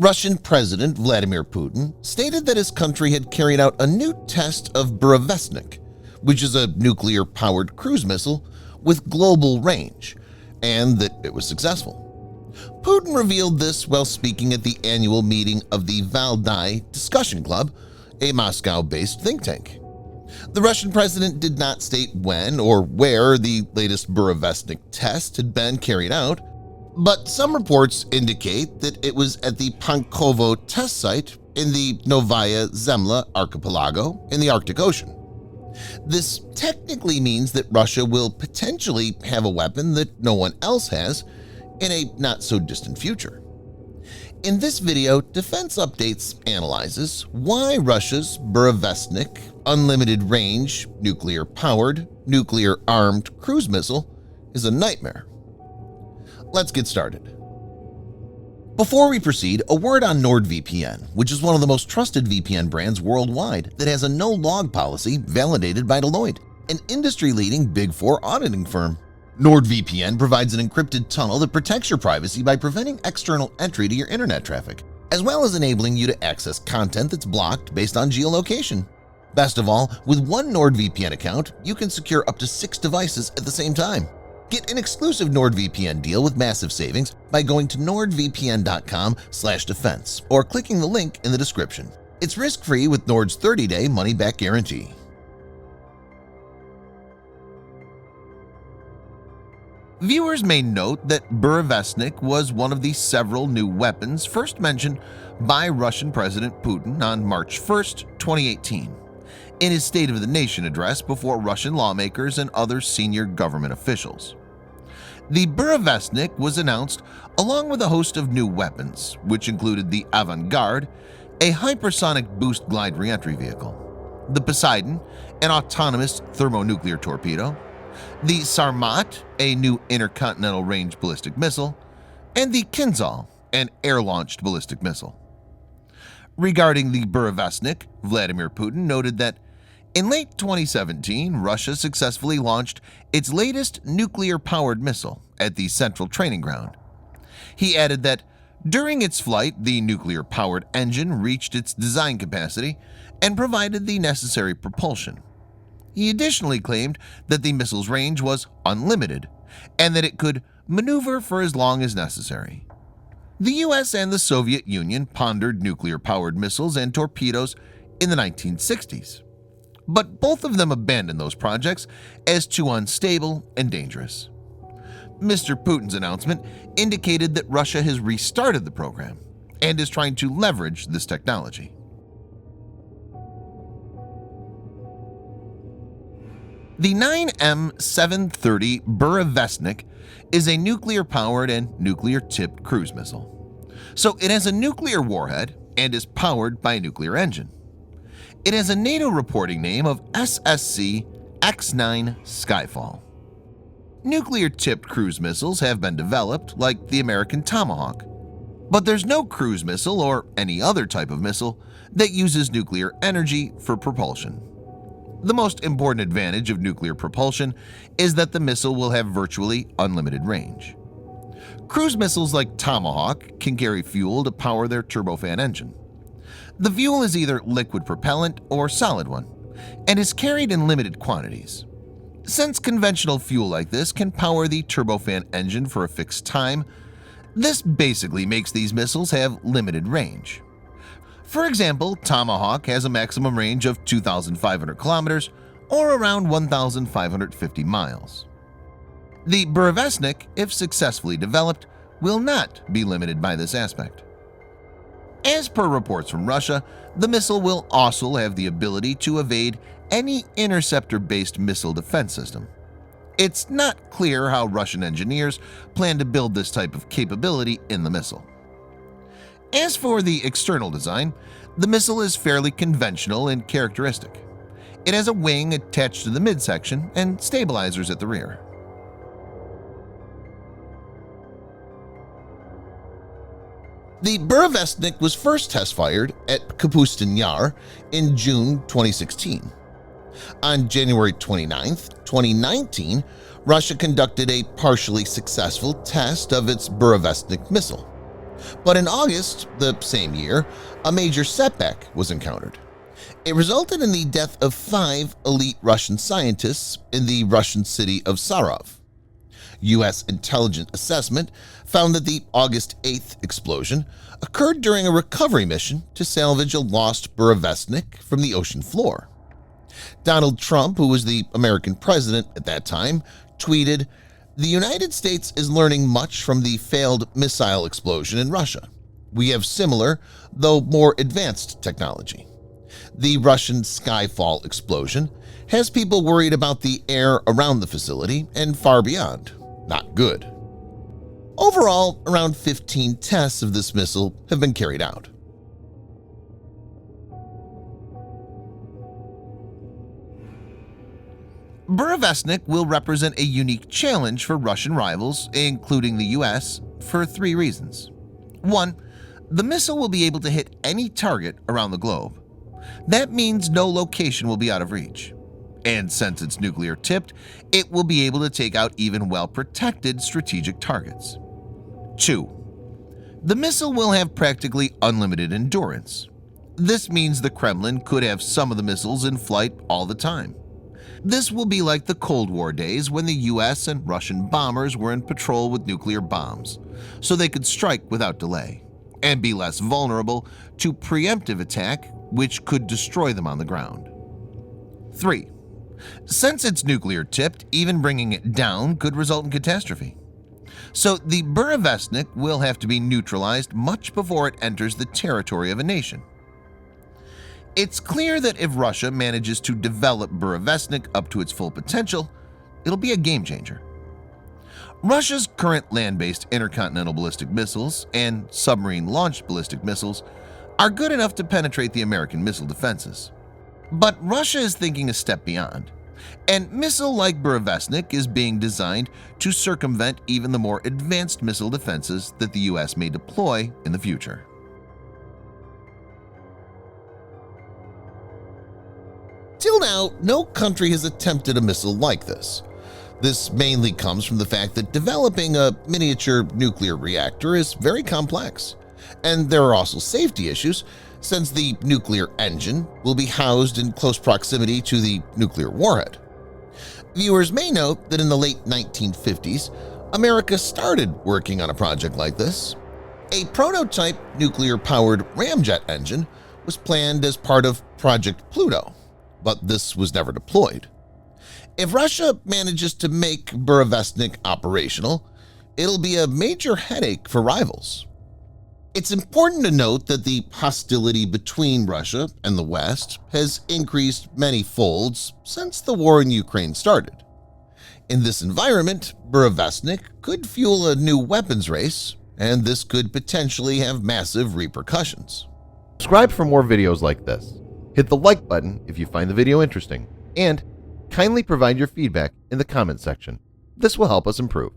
Russian President Vladimir Putin stated that his country had carried out a new test of Burevestnik, which is a nuclear-powered cruise missile with global range, and that it was successful. Putin revealed this while speaking at the annual meeting of the Valdai Discussion Club, a Moscow-based think tank. The Russian president did not state when or where the latest Burevestnik test had been carried out, but some reports indicate that it was at the Pankovo test site in the Novaya Zemlya archipelago in the Arctic Ocean. This technically means that Russia will potentially have a weapon that no one else has in a not-so-distant future. In this video, Defense Updates analyzes why Russia's Burevestnik unlimited range, nuclear-powered, nuclear-armed cruise missile is a nightmare. Let's get started. Before we proceed, a word on NordVPN, which is one of the most trusted VPN brands worldwide that has a no-log policy validated by Deloitte, an industry-leading Big Four auditing firm. NordVPN provides an encrypted tunnel that protects your privacy by preventing external entry to your internet traffic, as well as enabling you to access content that's blocked based on geolocation. Best of all, with one NordVPN account, you can secure up to 6 devices at the same time. Get an exclusive NordVPN deal with massive savings by going to nordvpn.com/defense or clicking the link in the description. It's risk-free with Nord's 30-day money-back guarantee. Viewers may note that Burevestnik was one of the several new weapons first mentioned by Russian President Putin on March 1, 2018, in his State of the Nation address before Russian lawmakers and other senior government officials. The Burevestnik was announced along with a host of new weapons, which included the Avant-Garde, a hypersonic boost glide reentry vehicle, the Poseidon, an autonomous thermonuclear torpedo, the Sarmat, a new intercontinental range ballistic missile, and the Kinzhal, an air-launched ballistic missile. Regarding the Burevestnik, Vladimir Putin noted that in late 2017, Russia successfully launched its latest nuclear-powered missile at the Central Training Ground. He added that during its flight, the nuclear-powered engine reached its design capacity and provided the necessary propulsion. He additionally claimed that the missile's range was unlimited and that it could maneuver for as long as necessary. The US and the Soviet Union pondered nuclear-powered missiles and torpedoes in the 1960s, but both of them abandoned those projects as too unstable and dangerous. Mr. Putin's announcement indicated that Russia has restarted the program and is trying to leverage this technology. The 9M730 Burevestnik is a nuclear-powered and nuclear-tipped cruise missile. So it has a nuclear warhead and is powered by a nuclear engine. It has a NATO reporting name of SSC X9 Skyfall. Nuclear-tipped cruise missiles have been developed like the American Tomahawk, but there's no cruise missile or any other type of missile that uses nuclear energy for propulsion. The most important advantage of nuclear propulsion is that the missile will have virtually unlimited range. Cruise missiles like Tomahawk can carry fuel to power their turbofan engine. The fuel is either liquid propellant or solid one, and is carried in limited quantities. Since conventional fuel like this can power the turbofan engine for a fixed time, this basically makes these missiles have limited range. For example, Tomahawk has a maximum range of 2,500 kilometers or around 1,550 miles. The Burevestnik, if successfully developed, will not be limited by this aspect. As per reports from Russia, the missile will also have the ability to evade any interceptor-based missile defense system. It's not clear how Russian engineers plan to build this type of capability in the missile. As for the external design, the missile is fairly conventional and characteristic. It has a wing attached to the midsection and stabilizers at the rear. The Burevestnik was first test-fired at Kapustin Yar in June 2016. On January 29, 2019, Russia conducted a partially successful test of its Burevestnik missile. But in August the same year, a major setback was encountered. It resulted in the death of 5 elite Russian scientists in the Russian city of Sarov. U.S. intelligence assessment found that the August 8th explosion occurred during a recovery mission to salvage a lost Burevestnik from the ocean floor. Donald Trump, who was the American president at that time, tweeted, "The United States is learning much from the failed missile explosion in Russia. We have similar, though more advanced technology. The Russian Skyfall explosion has people worried about the air around the facility and far beyond. Not good." Overall, around 15 tests of this missile have been carried out. Burevestnik will represent a unique challenge for Russian rivals, including the US, for 3 reasons. 1. The missile will be able to hit any target around the globe. That means no location will be out of reach. And since it's nuclear-tipped, it will be able to take out even well-protected strategic targets. 2. The missile will have practically unlimited endurance. This means the Kremlin could have some of the missiles in flight all the time. This will be like the Cold War days when the US and Russian bombers were in patrol with nuclear bombs, so they could strike without delay and be less vulnerable to preemptive attack, which could destroy them on the ground. 3. Since it's nuclear-tipped, even bringing it down could result in catastrophe. So the Burevestnik will have to be neutralized much before it enters the territory of a nation. It's clear that if Russia manages to develop Burevestnik up to its full potential, it'll be a game-changer. Russia's current land-based intercontinental ballistic missiles and submarine-launched ballistic missiles are good enough to penetrate the American missile defenses. But Russia is thinking a step beyond. And missile like Burevestnik is being designed to circumvent even the more advanced missile defenses that the US may deploy in the future. Till now, no country has attempted a missile like this. This mainly comes from the fact that developing a miniature nuclear reactor is very complex. And there are also safety issues, since the nuclear engine will be housed in close proximity to the nuclear warhead. Viewers may note that in the late 1950s, America started working on a project like this. A prototype nuclear-powered ramjet engine was planned as part of Project Pluto, but this was never deployed. If Russia manages to make Burevestnik operational, it'll be a major headache for rivals. It's important to note that the hostility between Russia and the West has increased many folds since the war in Ukraine started. In this environment, Burevestnik could fuel a new weapons race, and this could potentially have massive repercussions. Subscribe for more videos like this. Hit the like button if you find the video interesting, and kindly provide your feedback in the comment section. This will help us improve.